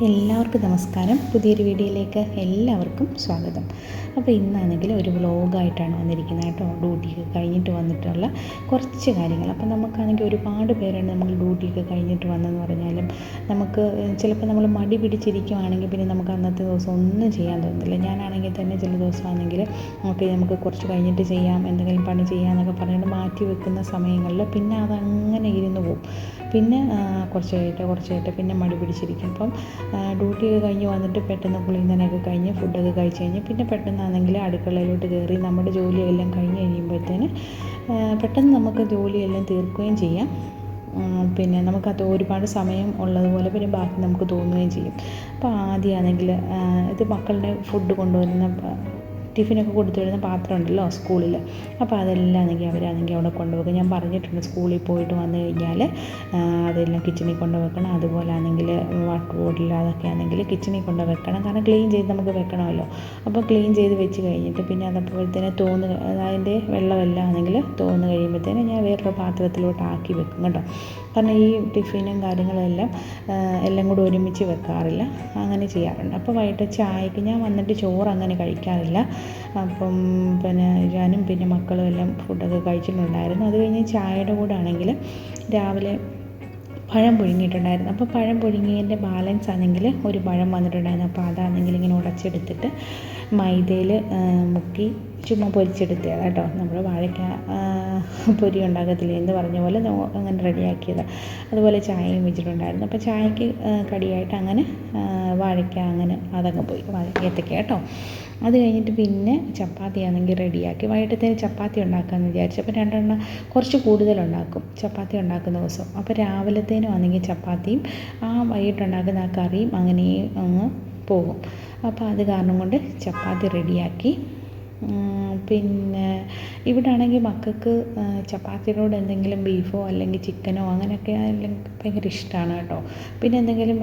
എല്ലാവർക്കും നമസ്കാരം. പുതിയൊരു വീഡിയോയിലേക്ക് എല്ലാവർക്കും സ്വാഗതം. അപ്പോൾ ഇന്നാണെങ്കിൽ ഒരു വ്ളോഗായിട്ടാണ് വന്നിരിക്കുന്നത് കേട്ടോ. ഡ്യൂട്ടിയൊക്കെ കഴിഞ്ഞിട്ട് വന്നിട്ടുള്ള കുറച്ച് കാര്യങ്ങൾ. അപ്പോൾ നമുക്കാണെങ്കിൽ ഒരുപാട് പേരുണ്ട്. നമ്മൾ ഡ്യൂട്ടിയൊക്കെ കഴിഞ്ഞിട്ട് വന്നെന്ന് പറഞ്ഞാലും നമുക്ക് ചിലപ്പോൾ നമ്മൾ മടി പിടിച്ചിരിക്കുവാണെങ്കിൽ പിന്നെ നമുക്ക് അന്നത്തെ ദിവസം ഒന്നും ചെയ്യാൻ തോന്നുന്നില്ല. ഞാനാണെങ്കിൽ തന്നെ ചില ദിവസമാണെങ്കിൽ നമുക്ക് കുറച്ച് കഴിഞ്ഞിട്ട് ചെയ്യാം, എന്തെങ്കിലും പണി ചെയ്യാമെന്നൊക്കെ പറഞ്ഞിട്ട് മാറ്റി വെക്കുന്ന സമയങ്ങളിൽ പിന്നെ അതങ്ങനെ ഇരുന്ന് പോവും. പിന്നെ കുറച്ച് കഴിയട്ടെ പിന്നെ മടി പിടിച്ചിരിക്കും. അപ്പം ഡ്യൂട്ടിയൊക്കെ കഴിഞ്ഞ് വന്നിട്ട് പെട്ടെന്ന് കുളിക്കുന്നതിനൊക്കെ കഴിഞ്ഞ് ഫുഡൊക്കെ കഴിച്ച് കഴിഞ്ഞ് പിന്നെ പെട്ടെന്നാണെങ്കിൽ അടുക്കളയിലോട്ട് കയറി നമ്മുടെ ജോലിയെല്ലാം കഴിഞ്ഞ് കഴിയുമ്പോഴത്തേന് പെട്ടെന്ന് നമുക്ക് ജോലിയെല്ലാം തീർക്കുകയും ചെയ്യാം. പിന്നെ നമുക്കത് ഒരുപാട് സമയം ഉള്ളതുപോലെ പിന്നെ ബാക്കി നമുക്ക് തോന്നുകയും ചെയ്യും. അപ്പോൾ ആദ്യമാണെങ്കിൽ ഇത് മക്കളുടെ ഫുഡ് കൊണ്ടുവരുന്ന ടിഫിനൊക്കെ കൊടുത്തു വരുന്ന പാത്രം ഉണ്ടല്ലോ സ്കൂളിൽ, അപ്പോൾ അതെല്ലാം അവരാണെങ്കിൽ അവിടെ കൊണ്ടുവെക്കും. ഞാൻ പറഞ്ഞിട്ടുണ്ട് സ്കൂളിൽ പോയിട്ട് വന്നു കഴിഞ്ഞാൽ അതെല്ലാം കിച്ചണിൽ കൊണ്ട് വെക്കണം. അതുപോലെ ആണെങ്കിൽ വാട്ടർ ബോട്ടിൽ അതൊക്കെ ആണെങ്കിൽ കിച്ചണിൽ കൊണ്ട് വെക്കണം. കാരണം ക്ലീൻ ചെയ്ത് നമുക്ക് വെക്കണമല്ലോ. അപ്പോൾ ക്ലീൻ ചെയ്ത് വെച്ച് കഴിഞ്ഞിട്ട് പിന്നെ അതപ്പോഴത്തേന് അതിൻ്റെ വെള്ളമെല്ലാം ആണെങ്കിൽ തോന്നു കഴിയുമ്പോഴത്തേന് ഞാൻ വേറൊരു പാത്രത്തിലോട്ട് ആക്കി വെക്കും കേട്ടോ. കാരണം ഈ ടിഫിനും കാര്യങ്ങളെല്ലാം എല്ലാം കൂടെ ഒരുമിച്ച് വെക്കാറില്ല, അങ്ങനെ ചെയ്യാറുണ്ട്. അപ്പോൾ വൈകിട്ട് ചായക്ക് ഞാൻ വന്നിട്ട് ചോറ് അങ്ങനെ കഴിക്കാറില്ല. അപ്പം പിന്നെ ഞാനും പിന്നെ മക്കളും എല്ലാം ഫുഡൊക്കെ കഴിച്ചിട്ടുണ്ടായിരുന്നു. അത് കഴിഞ്ഞ് ചായയുടെ കൂടെ ആണെങ്കിൽ രാവിലെ പഴം പുഴുങ്ങിയിട്ടുണ്ടായിരുന്നു. അപ്പോൾ പഴം പുഴുങ്ങിയതിൻ്റെ ബാലൻസ് ആണെങ്കിൽ ഒരു പഴം വന്നിട്ടുണ്ടായിരുന്നു. അപ്പോൾ അതാണെങ്കിൽ ഇങ്ങനെ ഉടച്ചെടുത്തിട്ട് മൈദയിൽ മുക്കി ചുമ്മാ പൊരിച്ചെടുത്തതാണ് കേട്ടോ. നമ്മൾ വാഴയ്ക്ക പൊരി ഉണ്ടാക്കത്തില്ല എന്ന് പറഞ്ഞ പോലെ അങ്ങനെ റെഡിയാക്കിയത്. അതുപോലെ ചായയും വെച്ചിട്ടുണ്ടായിരുന്നു. അപ്പോൾ ചായക്ക് കടിയായിട്ട് അങ്ങനെ വാഴയ്ക്ക അങ്ങനെ അതങ്ങ് പോയി, ഏത്തയ്ക്ക കേട്ടോ. അത് കഴിഞ്ഞിട്ട് പിന്നെ ചപ്പാത്തി ആണെങ്കിൽ റെഡിയാക്കി വൈകിട്ടത്തേന് ചപ്പാത്തി ഉണ്ടാക്കാമെന്ന് വിചാരിച്ചു. അപ്പോൾ രണ്ടെണ്ണം കുറച്ച് കൂടുതലുണ്ടാക്കും ചപ്പാത്തി ഉണ്ടാക്കുന്ന ദിവസം. അപ്പോൾ രാവിലത്തേനും ആണെങ്കിൽ ചപ്പാത്തിയും വൈകിട്ടുണ്ടാക്കുന്ന ആ കറിയും അങ്ങനെ അങ്ങ് പോകും. അപ്പോൾ അത് കാരണം കൊണ്ട് ചപ്പാത്തി റെഡിയാക്കി. പിന്നെ ഇവിടെ ആണെങ്കിൽ മക്കൾക്ക് ചപ്പാത്തിയോട് എന്തെങ്കിലും ബീഫോ അല്ലെങ്കിൽ ചിക്കനോ അങ്ങനെയൊക്കെ അല്ലെങ്കിൽ ഭയങ്കര ഇഷ്ടമാണ് കേട്ടോ. പിന്നെ അതെങ്കിലും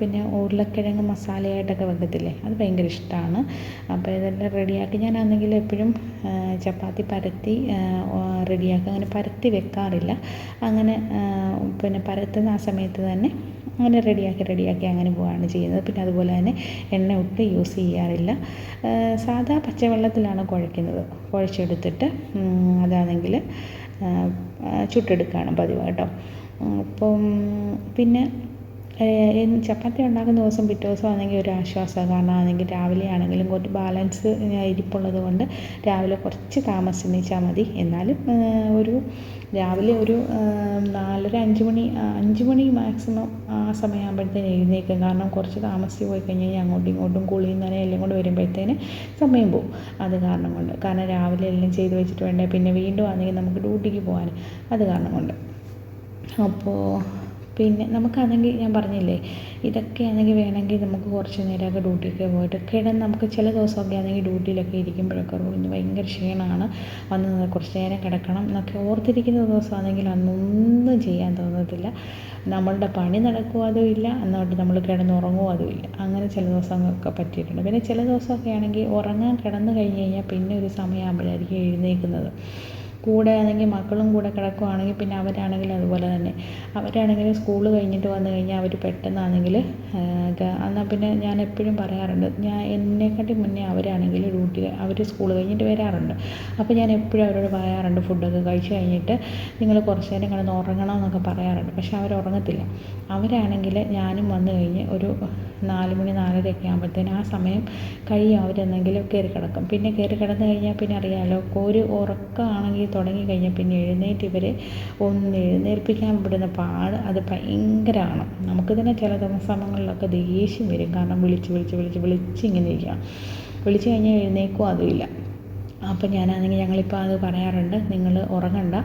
പിന്നെ ഉരുളക്കിഴങ്ങ് മസാലയായിട്ടൊക്കെ വെക്കത്തില്ലേ, അത് ഭയങ്കര ഇഷ്ടമാണ്. അപ്പോൾ ഇതെല്ലാം റെഡിയാക്കി ഞാനാണെങ്കിൽ എപ്പോഴും ചപ്പാത്തി പരത്തി റെഡിയാക്കി, അങ്ങനെ പരത്തി വെക്കാറില്ല. അങ്ങനെ പിന്നെ പരത്തുന്ന ആ സമയത്ത് തന്നെ അങ്ങനെ റെഡിയാക്കി അങ്ങനെ പോവുകയാണ് ചെയ്യുന്നത്. പിന്നെ അതുപോലെ തന്നെ എണ്ണ ഒട്ടും യൂസ് ചെയ്യാറില്ല. സാധാ പച്ചവെള്ളത്തിലാണ് കുഴച്ചെടുത്തിട്ട് അതാണെങ്കിൽ ചുട്ടെടുക്കുകയാണ് പതിവ് കേട്ടോ. അപ്പം പിന്നെ ചപ്പാത്തി ഉണ്ടാക്കുന്ന ദിവസം പിറ്റേ ദിവസം ആണെങ്കിൽ ഒരു ആശ്വാസമാണ്. കാരണം ആണെങ്കിൽ രാവിലെ ആണെങ്കിലും കുറച്ച് ബാലൻസ് ഇരിപ്പുള്ളത് കൊണ്ട് രാവിലെ കുറച്ച് താമസിച്ച് എണീച്ചാൽ മതി. എന്നാലും രാവിലെ ഒരു 4:30-5 മണി മാക്സിമം ആ സമയമാകുമ്പോഴത്തേന് എഴുന്നേൽക്കും. കാരണം കുറച്ച് താമസിച്ച് പോയി കഴിഞ്ഞാൽ അങ്ങോട്ടും ഇങ്ങോട്ടും കുളിയും നനയും എല്ലാം കൊണ്ട് വരുമ്പോഴത്തേന് സമയം പോകും. അത് കാരണം കൊണ്ട്, കാരണം രാവിലെ എല്ലാം ചെയ്ത് വെച്ചിട്ട് വേണ്ടേ പിന്നെ വീണ്ടും ആണെങ്കിൽ നമുക്ക് ഡ്യൂട്ടിക്ക് പോകാൻ, അത് കാരണം കൊണ്ട്. അപ്പോൾ പിന്നെ നമുക്കാണെങ്കിൽ ഞാൻ പറഞ്ഞില്ലേ, ഇതൊക്കെ ആണെങ്കിൽ വേണമെങ്കിൽ നമുക്ക് കുറച്ച് നേരമൊക്കെ ഡ്യൂട്ടിക്ക് പോയിട്ട് നമുക്ക് ചില ദിവസമൊക്കെ ആണെങ്കിൽ ഡ്യൂട്ടിയിലൊക്കെ ഇരിക്കുമ്പോഴൊക്കെ ഭയങ്കര ക്ഷീണമാണ്, വന്ന് കുറച്ച് നേരം കിടക്കണം എന്നൊക്കെ ഓർത്തിരിക്കുന്ന ദിവസമാണെങ്കിൽ അന്നൊന്നും ചെയ്യാൻ തോന്നത്തില്ല. നമ്മളുടെ പണി നടക്കുമോ അതും ഇല്ല, എന്നിട്ട് നമ്മൾ കിടന്നുറങ്ങുമോ അതും ഇല്ല. അങ്ങനെ ചില ദിവസങ്ങളൊക്കെ പറ്റിയിട്ടുണ്ട്. പിന്നെ ചില ദിവസമൊക്കെ ആണെങ്കിൽ ഉറങ്ങാൻ കിടന്നു കഴിഞ്ഞ് കഴിഞ്ഞാൽ പിന്നെ ഒരു സമയമാകുമ്പോഴായിരിക്കും എഴുന്നേൽക്കുന്നത്. കൂടെ ആണെങ്കിൽ മക്കളും കൂടെ കിടക്കുകയാണെങ്കിൽ പിന്നെ അവരാണെങ്കിൽ അതുപോലെ തന്നെ. അവരാണെങ്കിൽ സ്കൂൾ കഴിഞ്ഞിട്ട് വന്നു കഴിഞ്ഞാൽ അവർ പെട്ടെന്നാണെങ്കിൽ എന്നാൽ പിന്നെ ഞാൻ എപ്പോഴും പറയാറുണ്ട്, എന്നെക്കാട്ടി മുന്നേ അവർ സ്കൂൾ കഴിഞ്ഞിട്ട് വരാറുണ്ട്. അപ്പോൾ ഞാൻ എപ്പോഴും അവരോട് പറയാറുണ്ട്, ഫുഡൊക്കെ കഴിച്ച് കഴിഞ്ഞിട്ട് നിങ്ങൾ കുറച്ച് നേരം കിടന്ന് ഉറങ്ങണം എന്നൊക്കെ പറയാറുണ്ട്. പക്ഷെ അവരുറങ്ങത്തില്ല. അവരാണെങ്കിൽ ഞാനും വന്നു കഴിഞ്ഞ് ഒരു 4 മണി 4:30 ആകുമ്പോഴത്തേന് ആ സമയം കഴിയും അവരെന്തെങ്കിലും കയറി കിടക്കും. പിന്നെ കയറി കിടന്നു കഴിഞ്ഞാൽ പിന്നെ അറിയാമല്ലോ, ഒരു ഉറക്കമാണെങ്കിൽ തുടങ്ങിക്കഴിഞ്ഞാൽ പിന്നെ ഇവരെ ഒന്ന് എഴുന്നേൽപ്പിക്കാൻ വിടുന്ന പാട് അത് ഭയങ്കരമാണ്. നമുക്ക് തന്നെ ചില സമയങ്ങളിലൊക്കെ ദേഷ്യം വരും. കാരണം വിളിച്ച് ഇങ്ങനെ ഇരിക്കണം. വിളിച്ച് കഴിഞ്ഞാൽ എഴുന്നേൽക്കും അതുമില്ല. അപ്പം ഞങ്ങളിപ്പോൾ അത് പറയാറുണ്ട്, നിങ്ങൾ ഉറങ്ങണ്ട,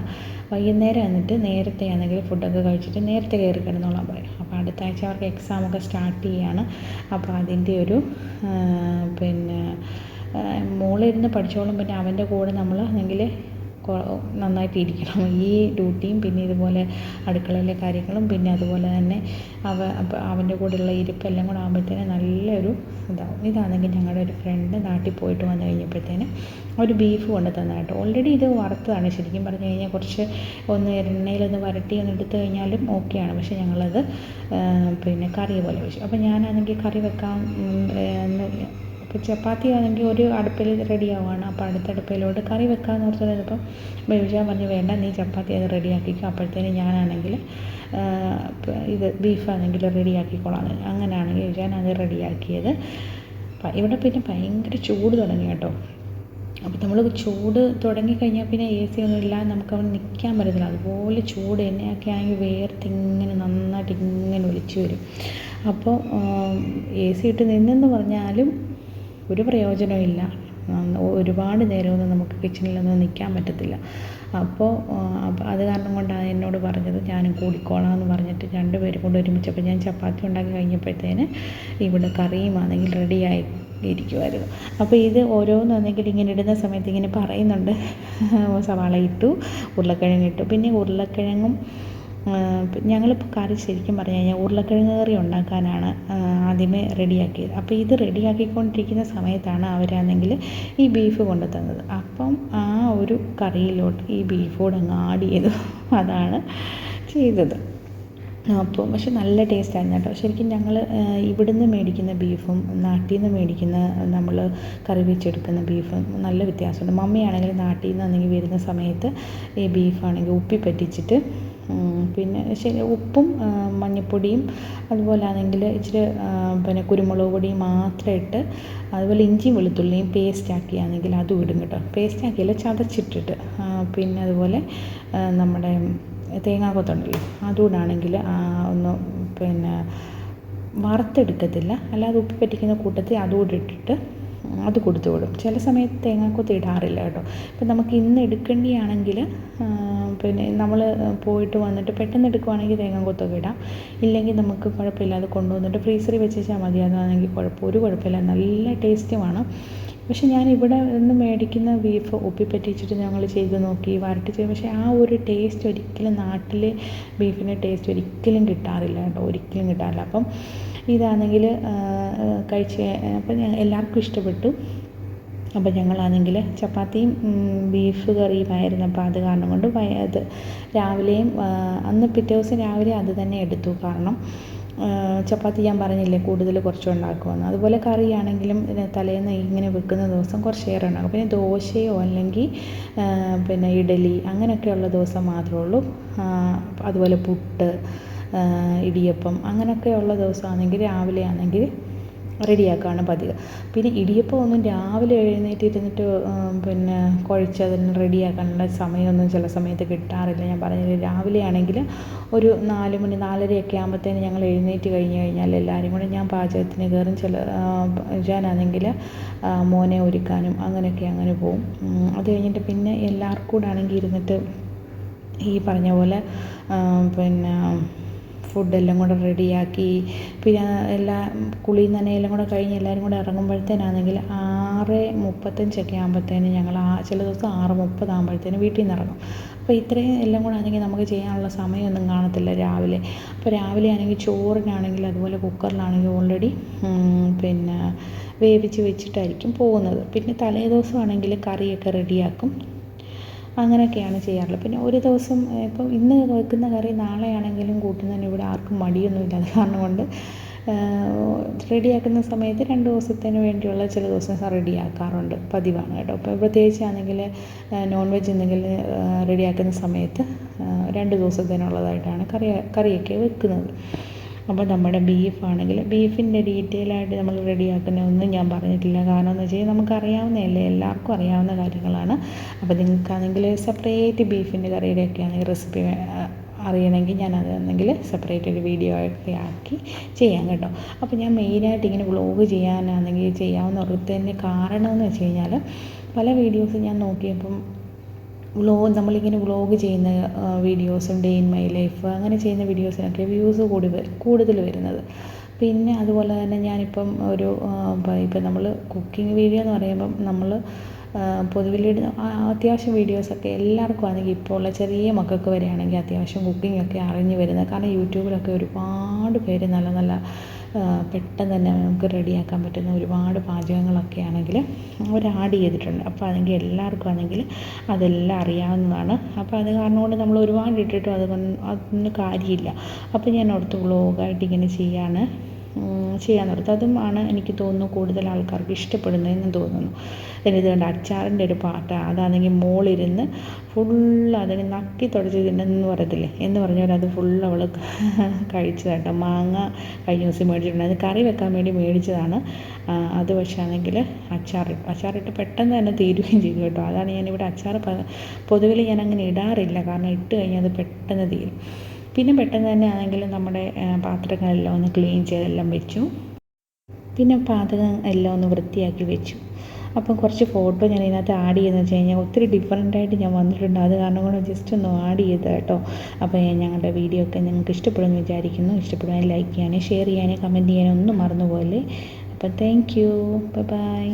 വൈകുന്നേരം എന്നിട്ട് നേരത്തെ ആണെങ്കിൽ ഫുഡൊക്കെ കഴിച്ചിട്ട് നേരത്തെ കയറി കിടന്നോളാൻ പറയും. അപ്പോൾ അടുത്ത ആഴ്ച അവർക്ക് എക്സാമൊക്കെ സ്റ്റാർട്ട് ചെയ്യുകയാണ്. അപ്പോൾ അതിൻ്റെ ഒരു പിന്നെ മോളിരുന്ന് പഠിച്ചോളും. പിന്നെ അവൻ്റെ കൂടെ നമ്മൾ ആണെങ്കിൽ നന്നായിട്ട് ഇരിക്കണം. ഈ ഡ്യൂട്ടിയും പിന്നെ ഇതുപോലെ അടുക്കളയിലെ കാര്യങ്ങളും പിന്നെ അതുപോലെ തന്നെ അവൻ്റെ കൂടെയുള്ള ഇരിപ്പെല്ലാം കൂടെ ആകുമ്പോഴത്തേനും നല്ലൊരു ഇതാവും. ഇതാണെങ്കിൽ ഞങ്ങളുടെ ഒരു ഫ്രണ്ട് നാട്ടിൽ പോയിട്ട് വന്നു കഴിഞ്ഞപ്പോഴത്തേന് ഒരു ബീഫ് കൊണ്ട് തന്നതായിട്ട്. ഓൾറെഡി ഇത് വറുത്തതാണ്. ശരിക്കും പറഞ്ഞു കഴിഞ്ഞാൽ കുറച്ച് ഒന്ന് എണ്ണയിലൊന്ന് വരട്ടി ഒന്ന് എടുത്തു കഴിഞ്ഞാലും ഓക്കെയാണ്. പക്ഷേ ഞങ്ങളത് പിന്നെ കറി പോലെ വെച്ചു. അപ്പോൾ ഞാനാണെങ്കിൽ കറി വെക്കാൻ ഇപ്പോൾ ചപ്പാത്തി ആണെങ്കിൽ ഒരു അടുപ്പിൽ റെഡിയാവുകയാണ്. അപ്പോൾ അടുത്ത അടുപ്പിലോട്ട് കറി വെക്കാമെന്ന് ഓർത്തിരുന്നപ്പം ബേബിജാൻ പറഞ്ഞു വേണ്ട, നീ ചപ്പാത്തി അത് റെഡിയാക്കിക്കോ, അപ്പോഴത്തേനും ഞാനാണെങ്കിൽ ഇത് ബീഫാണെങ്കിൽ റെഡിയാക്കിക്കോളാം. അങ്ങനെയാണെങ്കിൽ ഞാൻ അത് റെഡിയാക്കിയത്. ഇവിടെ പിന്നെ ഭയങ്കര ചൂട് തുടങ്ങി കേട്ടോ. അപ്പോൾ നമ്മൾ ചൂട് തുടങ്ങിക്കഴിഞ്ഞാൽ പിന്നെ എ സി ഒന്നും ഇല്ലാതെ നമുക്ക് അവിടെ നിൽക്കാൻ പറ്റത്തില്ല. അതുപോലെ ചൂട് എണ്ണയൊക്കെ ആണെങ്കിൽ വേർത്തിങ്ങനെ നന്നായിട്ട് ഇങ്ങനെ ഒലിച്ചു വരും. അപ്പോൾ എ സി ഇട്ട് നിന്നെന്ന് പറഞ്ഞാലും ഒരു പ്രയോജനമില്ല. ഒരുപാട് നേരമൊന്നും നമുക്ക് കിച്ചണിലൊന്നും നിൽക്കാൻ പറ്റത്തില്ല. അപ്പോൾ അത് കാരണം കൊണ്ടാണ് എന്നോട് പറഞ്ഞത് ഞാനും കൂടിക്കോളാം എന്ന് പറഞ്ഞിട്ട് 2 പേരും കൊണ്ട് ഒരുമിച്ചപ്പോൾ ഞാൻ ചപ്പാത്തി ഉണ്ടാക്കി കഴിഞ്ഞപ്പോഴത്തേന് ഇവിടെ കറിയുമാണെങ്കിൽ റെഡിയായി ഇരിക്കുമായിരുന്നു. അപ്പോൾ ഇത് ഓരോന്നാണെങ്കിൽ ഇങ്ങനെ ഇടുന്ന സമയത്ത് ഇങ്ങനെ പറയുന്നുണ്ട്. സവാള ഇട്ടു, ഉരുളക്കിഴങ്ങ് ഇട്ടു. പിന്നെ ഉരുളക്കിഴങ്ങും ഞങ്ങളിപ്പോൾ കറി ശരിക്കും പറഞ്ഞു കഴിഞ്ഞാൽ ഉരുളക്കിഴങ്ങ് കറി ഉണ്ടാക്കാനാണ് ആദ്യമേ റെഡിയാക്കിയത്. അപ്പോൾ ഇത് റെഡിയാക്കിക്കൊണ്ടിരിക്കുന്ന സമയത്താണ് അവരാണെങ്കിൽ ഈ ബീഫ് കൊണ്ടു തന്നത്. അപ്പം ആ ഒരു കറിയിലോട്ട് ഈ ബീഫ് കൂടെ അങ്ങ് ആഡ് ചെയ്തു. അതാണ് ചെയ്തത്. അപ്പോൾ പക്ഷെ നല്ല ടേസ്റ്റായിരുന്നു കേട്ടോ. ശരിക്കും ഞങ്ങൾ ഇവിടുന്ന് മേടിക്കുന്ന ബീഫും നാട്ടിൽ നിന്ന് മേടിക്കുന്ന നമ്മൾ കറി വെച്ചെടുക്കുന്ന ബീഫും നല്ല വ്യത്യാസമുണ്ട്. മമ്മിയാണെങ്കിൽ നാട്ടിൽ നിന്നാണെങ്കിൽ വരുന്ന സമയത്ത് ഈ ബീഫാണെങ്കിൽ ഉപ്പി പറ്റിച്ചിട്ട് പിന്നെ ഉപ്പും മഞ്ഞൾപ്പൊടിയും അതുപോലെ ആണെങ്കിൽ ഇച്ചിരി പിന്നെ കുരുമുളക് പൊടിയും മാത്രം ഇട്ട് അതുപോലെ ഇഞ്ചിയും വെളുത്തുള്ളിയും പേസ്റ്റാക്കിയാണെങ്കിൽ അതും ഇടും കേട്ടോ. പേസ്റ്റാക്കിയല്ല, ചതച്ചിട്ടിട്ട് പിന്നെ അതുപോലെ നമ്മുടെ തേങ്ങാക്കൊത്തുണ്ടല്ലോ അതുകൂടാണെങ്കിൽ ഒന്ന് പിന്നെ വറുത്തെടുക്കത്തില്ല, അല്ലാതെ ഉപ്പ് പറ്റിക്കുന്ന കൂട്ടത്തിൽ അതുകൂടെ ഇട്ടിട്ട് അത് കൊടുത്തു വിടും. ചില സമയത്ത് തേങ്ങാക്കൊത്ത് ഇടാറില്ല കേട്ടോ. ഇപ്പം നമുക്ക് ഇന്ന് എടുക്കേണ്ടിയാണെങ്കിൽ പിന്നെ നമ്മൾ പോയിട്ട് വന്നിട്ട് പെട്ടെന്ന് എടുക്കുവാണെങ്കിൽ തേങ്ങാക്കൊത്തൊക്കെ ഇടാം. ഇല്ലെങ്കിൽ നമുക്ക് കുഴപ്പമില്ല, അത് കൊണ്ടുവന്നിട്ട് ഫ്രീസറിൽ വെച്ചാൽ മതി. അതാണെങ്കിൽ ഒരു കുഴപ്പമില്ല, നല്ല ടേസ്റ്റുമാണ്. പക്ഷെ ഞാൻ ഇവിടെ നിന്ന് മേടിക്കുന്ന ബീഫ് ഉപ്പി പറ്റിച്ചിട്ട് ഞങ്ങൾ ചെയ്ത് നോക്കി, വരട്ടി ചെയ്തു. പക്ഷേ ആ ഒരു ടേസ്റ്റ് ഒരിക്കലും നാട്ടിലെ ബീഫിൻ്റെ ടേസ്റ്റ് ഒരിക്കലും കിട്ടാറില്ല കേട്ടോ, ഒരിക്കലും കിട്ടാറില്ല. അപ്പം ഇതാണെങ്കിൽ കഴിച്ച് അപ്പം എല്ലാവർക്കും ഇഷ്ടപ്പെട്ടു. അപ്പോൾ ഞങ്ങളാണെങ്കിൽ ചപ്പാത്തിയും ബീഫ് കറിയുമായിരുന്നു. അപ്പോൾ അത് കാരണം കൊണ്ട് അത് രാവിലെയും അന്ന് പിറ്റേ ദിവസം രാവിലെ അത് തന്നെ എടുത്തു. കാരണം ചപ്പാത്തി ഞാൻ പറഞ്ഞില്ലേ കൂടുതൽ കുറച്ചുണ്ടാക്കുമെന്ന്. അതുപോലെ കറിയാണെങ്കിലും തലേന്ന് ഇങ്ങനെ വെക്കുന്ന ദിവസം കുറച്ചേറെ ഉണ്ടാക്കും. പിന്നെ ദോശയോ അല്ലെങ്കിൽ പിന്നെ ഇഡലി അങ്ങനെയൊക്കെയുള്ള ദിവസം മാത്രമേ ഉള്ളൂ. അതുപോലെ പുട്ട്, ഇടിയപ്പം അങ്ങനെയൊക്കെയുള്ള ദിവസമാണെങ്കിൽ രാവിലെ ആണെങ്കിൽ റെഡിയാക്കുകയാണ് പതിവ്. പിന്നെ ഇടിയപ്പം ഒന്നും രാവിലെ എഴുന്നേറ്റിരുന്നിട്ട് പിന്നെ കുഴച്ച് അതിന് റെഡിയാക്കാനുള്ള സമയമൊന്നും ചില സമയത്ത് കിട്ടാറില്ല. ഞാൻ പറഞ്ഞില്ല, രാവിലെ ആണെങ്കിൽ ഒരു 4 മണി 4:30 ആകുമ്പോഴത്തേന് ഞങ്ങൾ എഴുന്നേറ്റ് കഴിഞ്ഞാൽ എല്ലാവരും കൂടെ ഞാൻ പാചകത്തിന് കയറും. ഞാനാണെങ്കിൽ മോനെ ഒരുക്കാനും അങ്ങനെയൊക്കെ അങ്ങനെ പോവും. അത് കഴിഞ്ഞിട്ട് പിന്നെ എല്ലാവർക്കും കൂടെ ആണെങ്കിൽ ഇരുന്നിട്ട് ഈ പറഞ്ഞ പോലെ പിന്നെ ഫുഡെല്ലാം കൂടെ റെഡിയാക്കി പിന്നെ കുളിയും നനയെല്ലാം കൂടെ കഴിഞ്ഞ് എല്ലാവരും കൂടെ ഇറങ്ങുമ്പോഴത്തേനാണെങ്കിൽ 6:35 ആകുമ്പോഴത്തേന് ഞങ്ങൾ ചില ദിവസം 6:30 ആകുമ്പോഴത്തേന് വീട്ടിൽ നിന്ന് ഇറങ്ങും. അപ്പോൾ ഇത്രയും എല്ലാം കൂടെ ആണെങ്കിൽ നമുക്ക് ചെയ്യാനുള്ള സമയമൊന്നും കാണത്തില്ല രാവിലെ. അപ്പോൾ രാവിലെ ആണെങ്കിൽ ചോറിനാണെങ്കിൽ അതുപോലെ കുക്കറിലാണെങ്കിൽ ഓൾറെഡി പിന്നെ വേവിച്ച് വെച്ചിട്ടായിരിക്കും പോകുന്നത്. പിന്നെ തലേ ദിവസമാണെങ്കിൽ കറിയൊക്കെ റെഡിയാക്കും. അങ്ങനെയൊക്കെയാണ് ചെയ്യാറുള്ളത്. പിന്നെ ഒരു ദിവസം ഇപ്പോൾ ഇന്ന് വെക്കുന്ന കറി നാളെയാണെങ്കിലും കൂട്ടുന്നതിന് ഇവിടെ ആർക്കും മടിയൊന്നുമില്ല. അത് കാരണം കൊണ്ട് റെഡിയാക്കുന്ന സമയത്ത് 2 ദിവസത്തിന് വേണ്ടിയുള്ള ചില ദിവസം റെഡിയാക്കാറുണ്ട്, പതിവാണ് കേട്ടോ. ഇപ്പോൾ പ്രത്യേകിച്ചാണെങ്കിൽ നോൺ വെജ് എന്തെങ്കിലും റെഡിയാക്കുന്ന സമയത്ത് 2 ദിവസത്തിനുള്ളതായിട്ടാണ് കറിയൊക്കെ വെക്കുന്നത്. അപ്പോൾ നമ്മുടെ ബീഫാണെങ്കിൽ ബീഫിൻ്റെ ഡീറ്റെയിൽ ആയിട്ട് നമ്മൾ റെഡിയാക്കുന്നതൊന്നും ഞാൻ പറഞ്ഞിട്ടില്ല. കാരണം എന്ന് വെച്ച് കഴിഞ്ഞാൽ നമുക്കറിയാവുന്നതല്ലേ, എല്ലാവർക്കും അറിയാവുന്ന കാര്യങ്ങളാണ്. അപ്പോൾ നിങ്ങൾക്കാണെങ്കിൽ സെപ്പറേറ്റ് ബീഫിൻ്റെ കറിയുടെയൊക്കെ ആണെങ്കിൽ റെസിപ്പി അറിയണമെങ്കിൽ ഞാനതാണെങ്കിൽ സെപ്പറേറ്റ് ഒരു വീഡിയോ ഒക്കെ ആക്കി ചെയ്യാം കേട്ടോ. അപ്പോൾ ഞാൻ മെയിനായിട്ട് ഇങ്ങനെ വ്ളോഗ് ചെയ്യാനാണെങ്കിൽ ചെയ്യാവുന്ന കാരണം എന്ന് വെച്ച് കഴിഞ്ഞാൽ പല വീഡിയോസും ഞാൻ നോക്കിയപ്പം നമ്മളിങ്ങനെ വ്ളോഗ് ചെയ്യുന്ന വീഡിയോസും ഡേ ഇൻ മൈ ലൈഫ് അങ്ങനെ ചെയ്യുന്ന വീഡിയോസിനൊക്കെ വ്യൂസ് കൂടുതൽ വരുന്നത്. പിന്നെ അതുപോലെ തന്നെ ഞാനിപ്പം ഇപ്പം നമ്മൾ കുക്കിംഗ് വീഡിയോ എന്ന് പറയുമ്പം നമ്മൾ പൊതുവിൽ അത്യാവശ്യം വീഡിയോസൊക്കെ എല്ലാവർക്കും ആണെങ്കിൽ ഇപ്പോൾ ഉള്ള ചെറിയ മക്കൾക്ക് വരെയാണെങ്കിൽ അത്യാവശ്യം കുക്കിങ്ങൊക്കെ അറിഞ്ഞു വരുന്നത്. കാരണം യൂട്യൂബിലൊക്കെ ഒരുപാട് പേര് നല്ല നല്ല പെട്ടെന്ന് തന്നെ നമുക്ക് റെഡിയാക്കാൻ പറ്റുന്ന ഒരുപാട് പാചകങ്ങളൊക്കെ ആണെങ്കിൽ അവർ ആഡ് ചെയ്തിട്ടുണ്ട്. അപ്പോൾ അതെങ്കിൽ എല്ലാവർക്കും ആണെങ്കിൽ അതെല്ലാം അറിയാവുന്നതാണ്. അപ്പോൾ അത് കാരണം കൊണ്ട് നമ്മൾ ഒരുപാട് ഇട്ടിട്ടും അതൊന്നും കാര്യമില്ല. അപ്പോൾ ഞാൻ ഓർത്ത് വ്ളോഗായിട്ട് ഇങ്ങനെ ചെയ്യാൻ ഓർത്തു. അതും ആണ് എനിക്ക് തോന്നുന്നു കൂടുതൽ ആൾക്കാർക്ക് ഇഷ്ടപ്പെടുന്നതെന്ന് തോന്നുന്നു. ഇത് കണ്ട് അച്ചാറിൻ്റെ ഒരു പാട്ടാണ്. അതാണെങ്കിൽ മോളിരുന്ന് ഫുള്ള് അതിന് നക്കി തുടച്ച് തിന്നെന്ന് പറയത്തില്ലേ എന്ന് പറഞ്ഞാൽ അത് ഫുള്ള് അവൾ കഴിച്ചതാട്ടോ. മാങ്ങ കഴിഞ്ഞ ദിവസം മേടിച്ചിട്ടുണ്ട്. അത് കറി വെക്കാൻ വേണ്ടി മേടിച്ചതാണ്. അത് പക്ഷേ ആണെങ്കിൽ അച്ചാറിട്ട് പെട്ടെന്ന് തന്നെ തീരുകയും ചെയ്തു കേട്ടോ. അതാണ് ഞാനിവിടെ അച്ചാർ പൊതുവിൽ ഞാൻ അങ്ങനെ ഇടാറില്ല. കാരണം ഇട്ട് കഴിഞ്ഞാൽ അത് പെട്ടെന്ന് തീരും. പിന്നെ പെട്ടെന്ന് തന്നെ ആണെങ്കിൽ നമ്മുടെ പാത്രങ്ങളെല്ലാം ഒന്ന് ക്ലീൻ ചെയ്തെല്ലാം വെച്ചു. പിന്നെ പാചകം എല്ലാം ഒന്ന് വൃത്തിയാക്കി വെച്ചു. അപ്പം കുറച്ച് ഫോട്ടോ ഞാൻ ഇതിനകത്ത് ആഡ് ചെയ്യുന്നത് വെച്ച് കഴിഞ്ഞാൽ ഒത്തിരി ഡിഫറെൻ്റായിട്ട് ഞാൻ വന്നിട്ടുണ്ട്. അത് കാരണം കൊണ്ട് ജസ്റ്റ് ഒന്ന് ആഡ് ചെയ്ത് കേട്ടോ. അപ്പോൾ ഞങ്ങളുടെ വീഡിയോ ഒക്കെ നിങ്ങൾക്ക് ഇഷ്ടപ്പെടുമെന്ന് വിചാരിക്കുന്നു. ഇഷ്ടപ്പെടുവാൻ ലൈക്ക് ചെയ്യാനും ഷെയർ ചെയ്യാനും കമൻറ്റ് ചെയ്യാനും ഒന്നും മറന്നുപോലെ. അപ്പോൾ താങ്ക് യു. ബൈ.